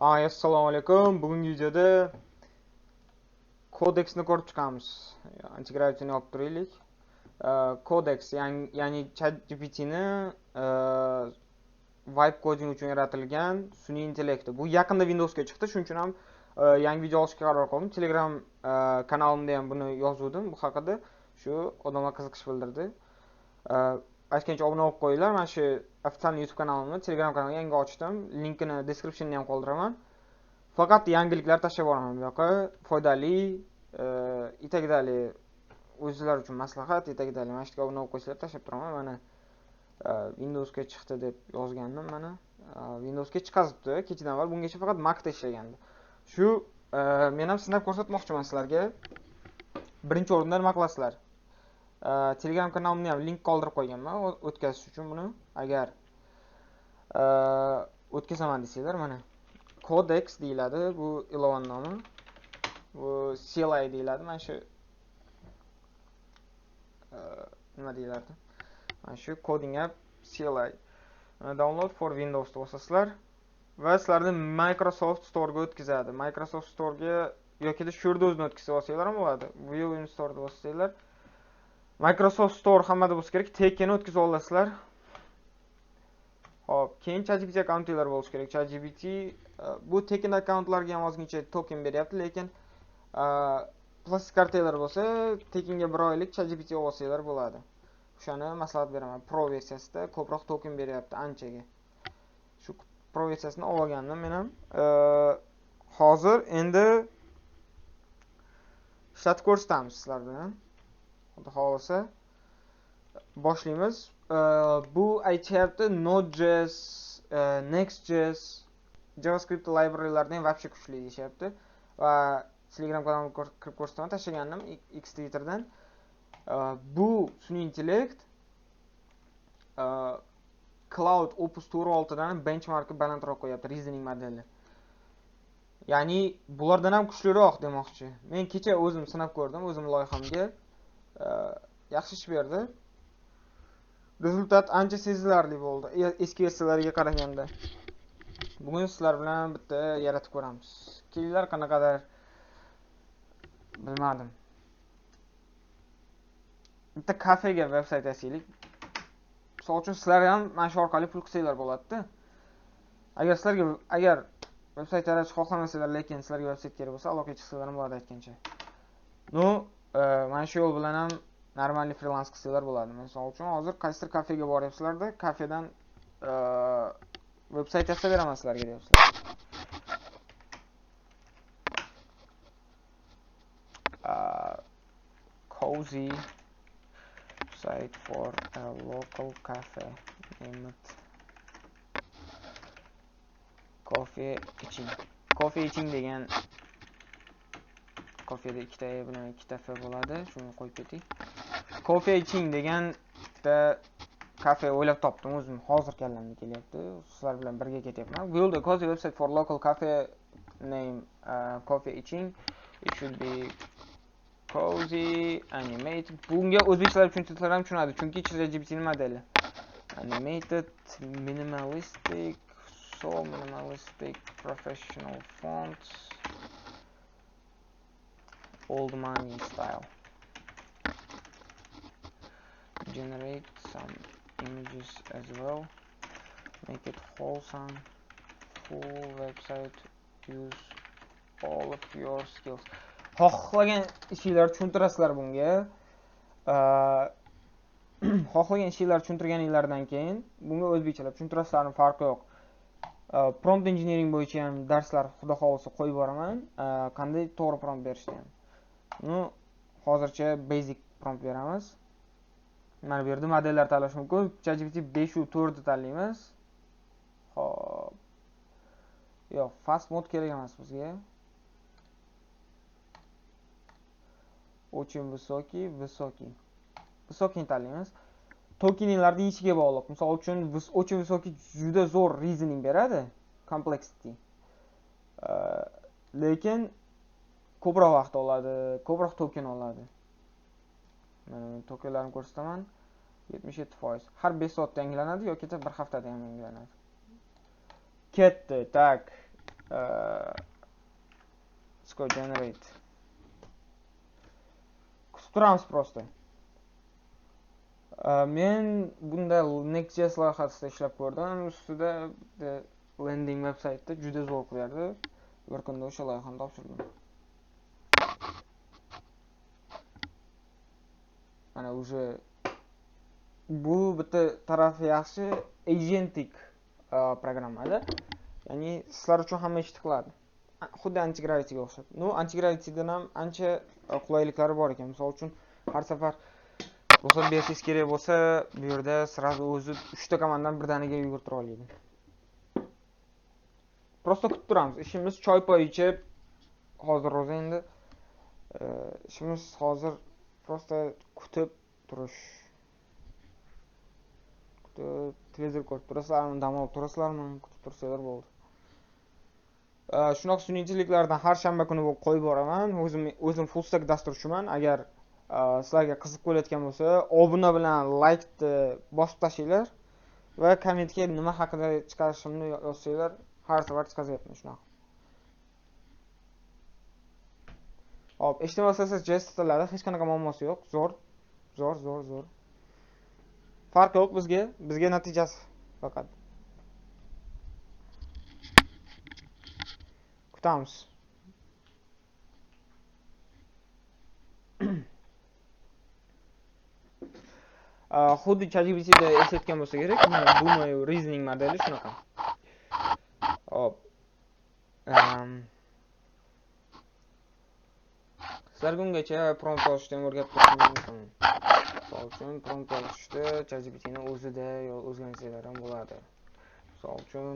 Assalomu alaykum. Bugungi videoda kodeksni ko'rib chiqamiz. Integratsiyani olib turaylik. Kodeks ya'ni ChatGPTni vibe coding uchun yaratilgan sun'iy intellekti. Bu yaqinda Windowsga chiqdi, shuning uchun ham yangi video olishga qaror qildim. Telegram kanalimda ham buni yozuvdim bu haqida. Shu odamlar qiziqish bildirdi. Aytgancha obuna bo'lib qo'yinglar. Mana shu ofitsial YouTube kanalimni, Telegram kanalini yangi ochdim. Linkini descriptionda ham qoldiraman. Faqat yangiliklar tashlab boraman bu yoqqa. Foydali, itagidali o'zingizlar uchun maslahat, itagidali. Mana shu yerga obuna bo'lib qo'ysanglar tashlab turaman. Mana Windowsga chiqdi deb yozgandim mana. Windowsga chiqazibdi. Kechadan avval bungacha faqat Macda ishlagandi. Shu men ham sinab ko'rsatmoqchiman sizlarga. Birinchi o'rinda nima qilasizlar? Telegram kanalimni ham link qoldirib qo'yganman o'tkazish uchun buni. Agar o'tkazaman desanglar mana Codex deyiladi, bu ilova nomi. Bu CLI deyiladi. Mana shu nima deyiladi? Mana shu coding app CLI. Download for Windows bosasizlar va sizlarni Microsoft Store'ga o'tkazadi. Microsoft Store'ga yoki shu yerda o'zini o'tkazib olsanglar ham bo'ladi. View in Store'da bosasizlar. Microsoft Store hammada bo'lsa kerak, tekini o'tkazib olasizlar. Hop, keyin ChatGPT akkauntinglar bo'lishi kerak. ChatGPT bu tekin akkauntlarga ham ozgincha token beryapti, lekin plastik kartalar bo'lsa, tekinga 1 oylik ChatGPT olsanglar bo'ladi. O'shani maslahat beraman. Pro versiyasida ko'proq token beryapti anchaga. Shu Pro versiyasini olgandim men ham. Hozir endi ishlatib ko'rsatamiz sizlar bilan. Xudo xolasa boshlaymiz. Bu aytyapti Node.js, Next.js, JavaScript library'lardan vobshe kuchli deyapti. Va Telegram kanalimga kirib ko'rsataman, tashlagandim X Twitterdan. Bu sun'iy intellekt Cloud Opus 4.6 dan benchmarkni balandroq qo'yapti, reasoning modeli. Ya'ni bulardan ham kuchliroq demoqchi. Men kecha o'zim sinab ko'rdim, o'zim loyhamga. Yaxshi ish berdi. Rezultat ancha sezilarli bo'ldi eski versiyalarga qaraganda. Bugun sizlar bilan bitta yaratib ko'ramiz. Kelinglar, qanaqadir bilmadim. Bitta kafega veb-sayt yasaylik. Misol uchun sizlar ham mana shu orqali pul qilsanglar bo'ladi-da. Agar veb-sayt yaratishni xohlamasanglar, lekin sizlarga veb-sayt kerak bo'lsa, aloqaga chiqsanglar ham bo'ladi aytgancha. Mana shu yo'l bilan ham normalniy freelans qilsanglar bo'ladi. Misol uchun hozir qaysidir kafega boryapsizlarda, kafedan veb-sayt yasab beraman sizlarga deyapsizlar. Cozy site for a local cafe. Name it. Coffee itching degan kofeda ikkita e bilan ikkita f bo'ladi. Shuni qo'yib ketdik. Coffee itching degan bitta kafe o'ylab topdim o'zim. Hozir kallamga kelyapti. Sizlar bilan birga ketyapman. Build a cozy website for local cafe name Coffee itching. It should be cozy animated. Bunga o'zbeklar tushuntirsalar ham tushunadi, chunki ChatGPT modeli. Animated, minimalistic, so minimalistic, professional fonts, old money style. Generate some images as well. Make it wholesome, full website. Use all of your skills. Xohlagan ishinglar tushuntirasizlar bunga. Xohlagan ishinglar tushuntirganinglardan keyin bunga o'zbekchalab tushuntirasizlarning farqi yo'q. Prompt engineering bo'yicha ham darslar xudo xolasa qo'yib boraman. Qanday to'g'ri prompt berishni ham. Hozircha basic prompt beramiz. Mana bu yerda modellar tanlash mumkin. ChatGPT 5 u 4 ni tanlaymiz. Xo'p. Yo'q, fast mode kerak emas bizga. Очень высокий. Высокий tanlaymiz. Tokenlarning ichiga bog'liq. Misol uchun очень высокий juda zo'r reasoning beradi, complexity. Lekin ko'proq vaqt oladi, ko'proq token oladi. Mana tokenlarni ko'rsataman. 77%. Har 5 soatda yangilanadi yoki bir haftada ham yangilanadi. Ketdi, tak. Score generate. Kutib turamiz prosta. Men bunda Next.js loyihasida ishlab ko'rdim. Ustida landing veb-saytda juda zo'r qilardi. Bir kunda o'sha loyihani topshirdim. Mana o'sha bu bitta tarafi yaxshi agentic programmada. Ya'ni sizlar uchun hamma ishni qiladi. Xuddi anti-gravityga o'xshab. Anti-gravitydan ham ancha qulayliklari bor ekan. Misol uchun har safar ruxsat berishingiz kerak bo'lsa, bu yerda sразу o'zi 3 ta komandani birdaniga yugurtira oladi. Prosta kutib turamiz. Ishimiz choy-poy ichib, hozir o'zi endi ishimiz hozir prosta kutib turish. Kutib televizor ko'rib turasizlarmi, dam olib turasizlarmi, kutib tursanglar bo'ldi. Shunaqa sun'iy har shanba kuni qo'yib boraman. O'zim full stack dasturchiman. Agar sizlarga qiziq bo'layotgan bo'lsa, obuna bilan like-ni bosib tashinglar va kommentga nima haqida chiqarishimni yozsanglar, har safar chiqazyapman shunaqa. Hop, HTML CSS tillarida hech qanaqa muammosi yo'q. Zo'r. Farq yo'q bizga natijasi faqat. Kutamiz. Xuddi ChatGPT'da eslatgan bo'lsa kerak, Думаю, reasoning modeli shunaqa. Hop. Sizlar bungacha prompt yozishdan o'rganib turibsizmi? Misol uchun prompt yozishda ChatGPT'ni o'zida o'zgartirsanglar ham bo'ladi. Misol uchun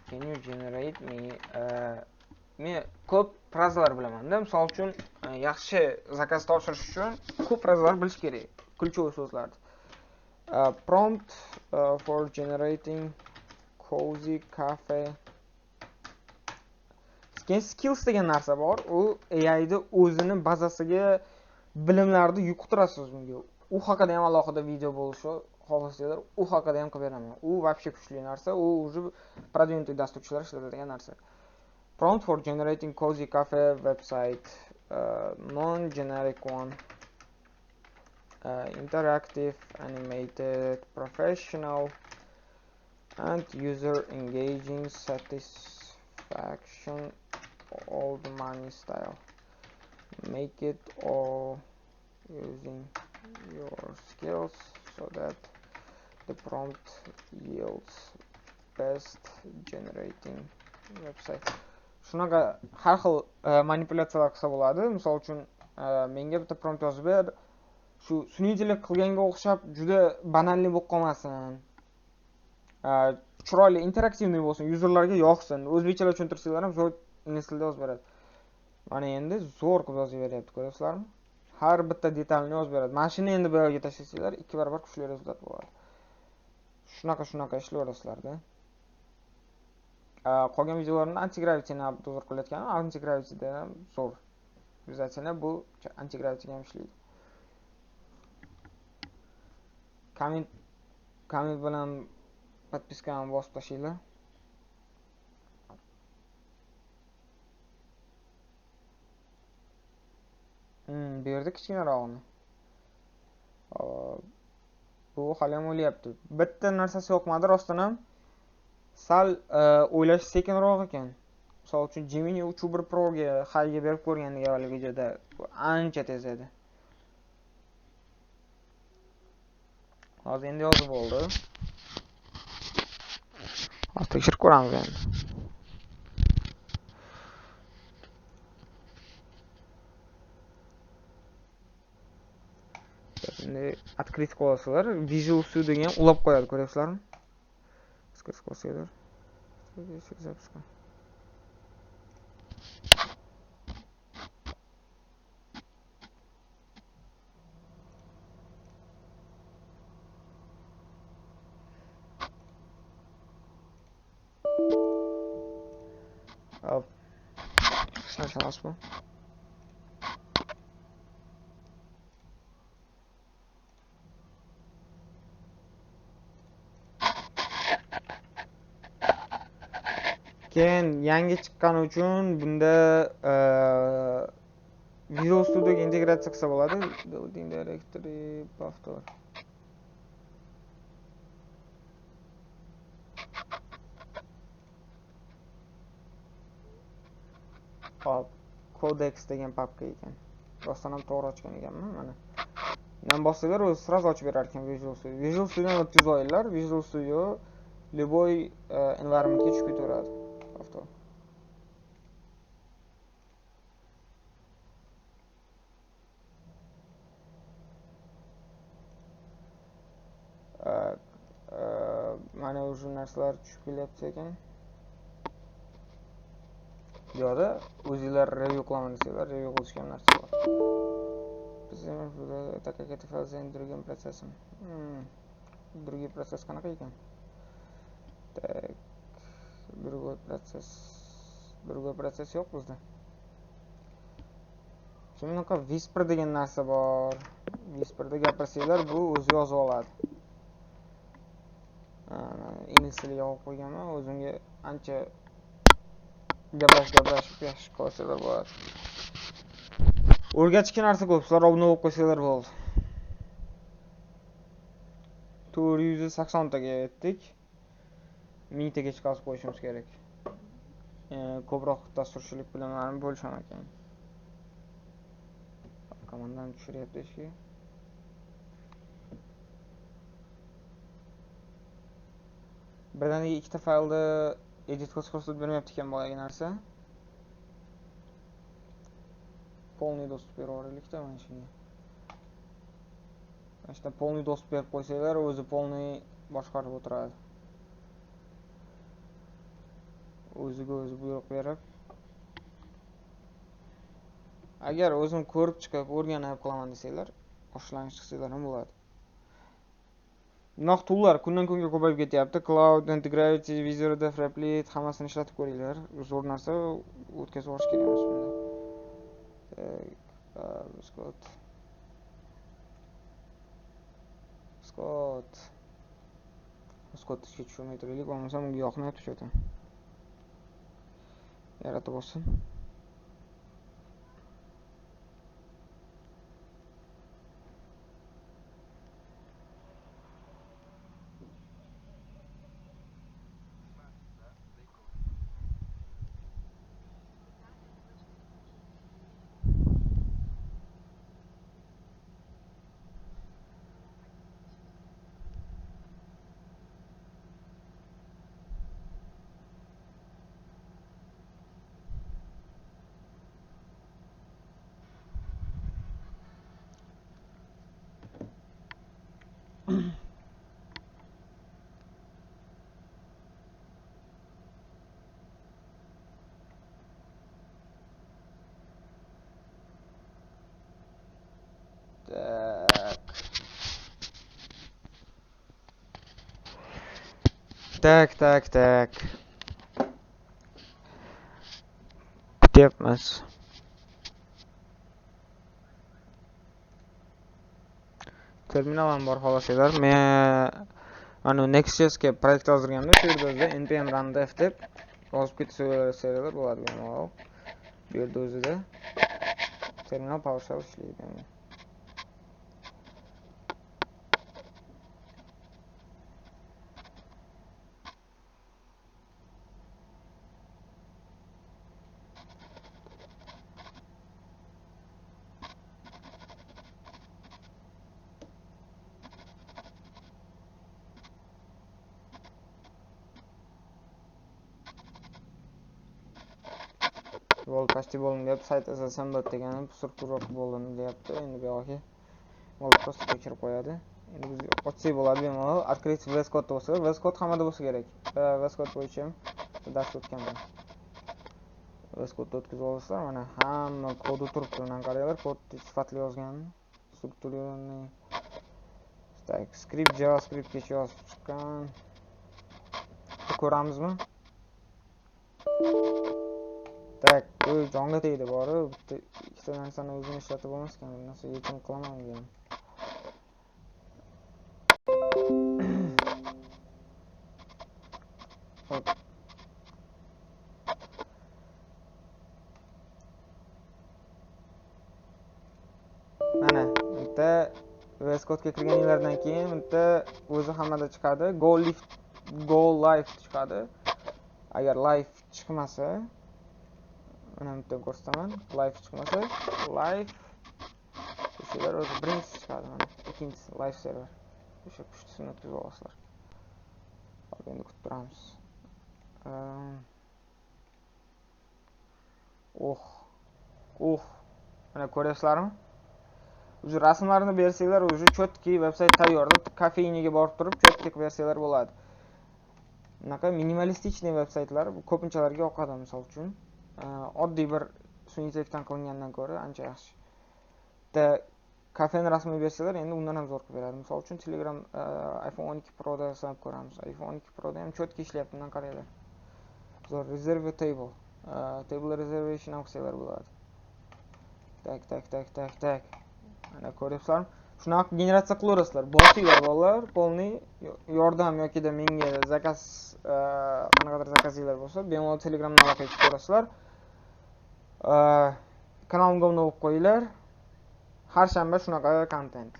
can you generate me men ko'p frazalar bilaman-da. Misol uchun yaxshi zakaz topshirish uchun ko'p frazalar bilish kerak. Ключевой so'zlarni. Prompt for generating cozy cafe. Skills degan narsa bor. U AI'da o'zini bazasiga bilimlarni yuqtirasiz bunga. U haqida ham alohida video bo'lishi xohlasanglar, u haqida ham qilib beraman. U вообще kuchli narsa, u уже продвинутый dasturchilar ishlatadigan narsa. Prompt for generating cozy cafe website, non-generic one, interactive, animated, professional, and user engaging satisfaction, old money style. Make it all using your skills so that the prompt yields best generating website. Shunaqa har xil manipulyatsiyalar qilsa bo'ladi. Misol uchun menga bitta prompt yozib ber. Shu sun'iy intellekt qilganga o'xshab juda banalli bo'lib qolmasin. Chiroyli interaktivniy bo'lsin, yuzerlarga yoqsin. O'zbekchalar tushuntirsanglar ham zo'r ingliz tilida yozib beradi. Mana endi zo'r qilib yozib beryapti, ko'ryapsizlarmi? Har bitta detalni yozib beradi. Mana shuni endi bu yerga tashlasanglar, 2 barobar kuchli rezultat bo'ladi. Shunaqa ishlayverasizlar-da. Qolgan videolarni anti-gravityni to'g'ri qilayotganim, anti-gravityda ham zo'r. Bizachana bu anti-gravityga ham ishlaydi. Comment bilan podpiskani bosib tashinglar. Bu yerda kichkinarog'ini. Bu hali ham o'ylayapti. Bitta narsasi yo'qmadi rostdan ham. Sal o'ylash sekinroq ekan. Misol uchun Gemini 3.1 Pro ga hayga berib ko'rgandik avval videoda. Ancha tez edi. Hozir endi yozib bo'ldi. Hozir tekshirib ko'ramiz endi. Endi открыть qilasizlar. Visual Studio'ga ham ulab qo'yadi, ko'ryapsizlarmi? Открыть qilasizlar. Запуска. Сначала спу. Keyin yangi chiqqani uchun bunda Visual Studioga integratsiya qilsa bo'ladi. Building Directory Powtor. Hop, Codex degan papka ekan. Rostdan ham to'g'ri ochgan ekanman mana. Bundan bossanglar o'zi sразу ochib berar ekan Visual Studio. Visual Studio'ni o'tkaza olinglar. Visual Studio любой environmentga tushib ketaveradi. Powtor. Mana o'sha narsalar tushib kelyapti ekan. Yo'da o'zinglar review qilaman desanglar, review qilishgan narsa bor. Так как это файл занят другим процессом. Другой процесс qanaqa ekan? Так, другой процесс yo'q bizda. Kimnaqa Whisper degan narsa bor. Whisperda gapirsanglar bu o'zi yozib oladi. Ingliz tiliga olib qo'yganman, o'zimga ancha gaplashib yaxshi qilsalar bo'ladi. O'rgatishga narsa ko'p, sizlar obuna bo'lib qo'ysanglar bo'ldi. 480 taga yetdik. 1000 taga chiqarib qo'yishimiz kerak. Ko'proq dasturchilik bilimlarini bo'lisham ekan. Komandani tushiryapti ishga. Birdaniga ikkita faylni edit qilish ko'rsatib bermayapti ekan boyagi narsa. Полный доступ berib yuboraylik-da mana shunga. Mana shunda полный доступ berib qo'ysanglar, o'zi полный boshqarib o'tiradi. O'ziga o'zi buyruq berib. Agar o'zim ko'rib chiqib, o'rganib qilaman desanglar, boshlang'ich qilsanglar ham bo'ladi. Bunaqa toollar kundan kunga ko'payib ketyapti. Cloud, Integrity, Visual Def, Replit hammasini ishlatib ko'ringlar. Zo'r narsa, o'tkazib olish kerak emas bunda. Scott ishga tushirmay turaylik, bo'lmasam unga yoqmayapti shu yerda. Yaratib olsin. Tak. Kutyapmiz. Terminalim bor xohlasanglar. Men ana Next.js'ga proyekt yozdirganimda shu yerda o'zida npm run def deb yozib ketaversanglar bo'ladi bemalol. Bu yerda o'zida terminal PowerShell ishlaydi. Почти bo'ldim deb sayt asosan degani struktura bo'ldim deyapti. Endi bu yoqqa просто ko'chirib qo'yadi. Endi biz ochsak bo'ladi bemalol. Открыть VS Code bo'lsa, VS Code hammada bo'lsa kerak. VS Code bo'yicha dars o'tganman. VS Code o'tkazib olasizlar, mana hamma kodi turibdi. Bundan qaranglar, kod sifatli yozgan. Strukturani tak script JavaScriptgacha yozib chiqqan. Ko'ramizmi? Tak, jonga tegdi bori, bitta ikkita narsani o'zim ishlatib bo'lmaskan, bu narsa yechim qilaman degan. bitta VS Code'ga kirganinglardan keyin bitta o'zi hammada chiqadi. Go live chiqadi. Agar live chiqmasa, mana bitta ko'rsataman. Live chiqmasa, live server o'zi birinchisi chiqadi mana. Ikkinchisi live server. O'sha kuchlisini o'tkazib olasizlar. Hop, endi kutib turamiz. Mana ko'ryapsizlarmi? O'zi rasmlarni bersanglar, o'zi chotki veb-sayt tayyorda. Kafeyniga borib turib, chotki versiyalar bo'ladi. Bunaqa minimalistichniy veb-saytlar ko'pinchalarga yoqadi, misol uchun. Oddiy bir sun'iy intellektdan qilingandan ko'ra ancha yaxshi. Bitta kafeni rasmini bersalar, endi undan ham zo'r qilib beradi. Misol uchun Telegram iPhone 12 Pro da sinab ko'ramiz. iPhone 12 Pro da ham chotki ishlayapti, bundan qaranglar. Zo'r reserve table. Table reservation ham qilsalar bo'ladi. Tak. Mana ko'ryapsizlarmi? Shunaqa generatsiya qilaverasizlar. Bosinglar bolalar, polniy yordam yoki-da menga zakaz qanaqadir zakazinglar bo'lsa, bemalol Telegramdan aloqa qilib ko'rasizlar. Kanalimga obuna bo'lib qo'yinglar. Har shanba shunaqa kontent.